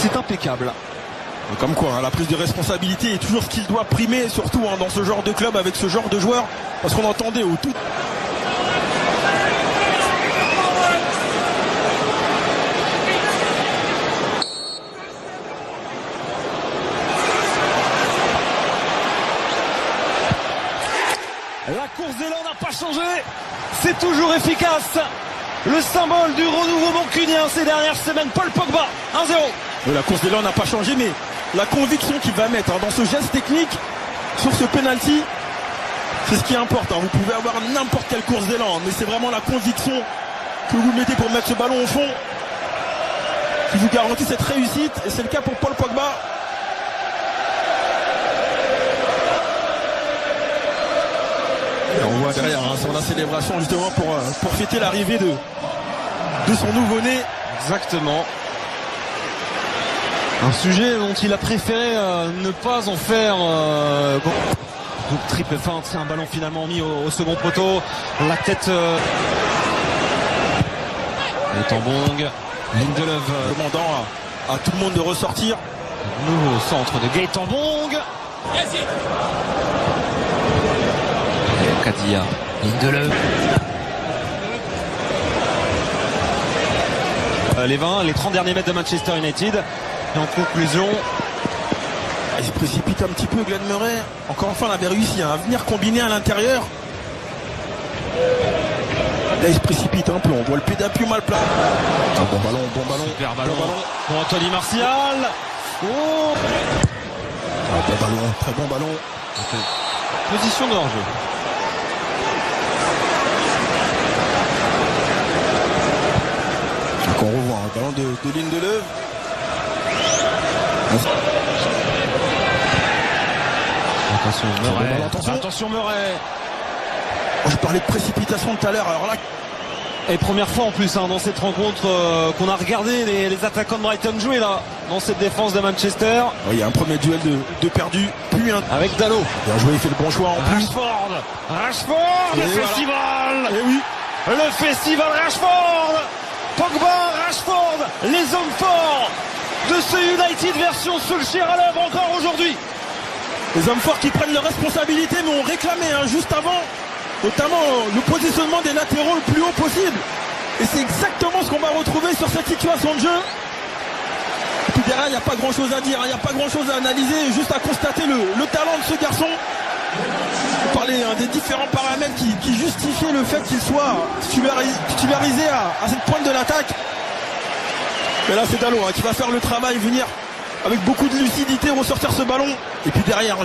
c'est impeccable. Comme quoi, la prise de responsabilité est toujours ce qu'il doit primer, surtout dans ce genre de club avec ce genre de joueurs, parce qu'on entendait au tout. La course d'élan n'a pas changé, c'est toujours efficace. Le symbole du renouveau mancunien ces dernières semaines, Paul Pogba, 1-0. La course d'élan n'a pas changé, mais la conviction qu'il va mettre dans ce geste technique, sur ce penalty, c'est ce qui importe. Vous pouvez avoir n'importe quelle course d'élan, mais c'est vraiment la conviction que vous mettez pour mettre ce ballon au fond qui vous garantit cette réussite, et c'est le cas pour Paul Pogba. Et on voit derrière sur la célébration justement pour fêter l'arrivée de son nouveau-né. Exactement. Un sujet dont il a préféré ne pas en faire. Donc triple feinte, c'est un ballon finalement mis au second poteau. La tête. Le Tambong. Lindelöf demandant à tout le monde de ressortir. Nouveau centre de Gaëtan Bong. Kadia. Lindelöf. Les 30 derniers mètres de Manchester United. Et en conclusion, il se précipite un petit peu, Glenn Murray. Encore une fois, on avait réussi à venir combiner à l'intérieur. Là, il se précipite un peu. On voit le pied d'appui mal plat. Bon ballon. Super ballon. Pour Anthony Martial. Oh. Bon ballon, très bon ballon. Okay. Position de hors-jeu. Donc on revoit un ballon de Lindelöf. Attention Murray. Attention Murray. Je parlais de précipitation tout à l'heure. Alors là. Et première fois en plus dans cette rencontre qu'on a regardé les attaquants de Brighton jouer là dans cette défense de Manchester. Il y a un premier duel de perdu, puis un avec Dalot. Bien joué, il fait le bon choix en plus. Rashford, le festival. Et oui. Le festival Rashford. Pogba, Rashford, les hommes forts de ce United version Solskjaer à l'œuvre encore aujourd'hui. Les hommes forts qui prennent leurs responsabilités, mais ont réclamé juste avant, notamment le positionnement des latéraux le plus haut possible. Et c'est exactement ce qu'on va retrouver sur cette situation de jeu. Et puis derrière, il n'y a pas grand chose à dire, il n'y a pas grand chose à analyser, juste à constater le talent de ce garçon. On parlait des différents paramètres qui justifiaient le fait qu'il soit titularisé à cette pointe de l'attaque. Mais là, c'est Dalot qui va faire le travail, venir avec beaucoup de lucidité ressortir ce ballon. Et puis derrière,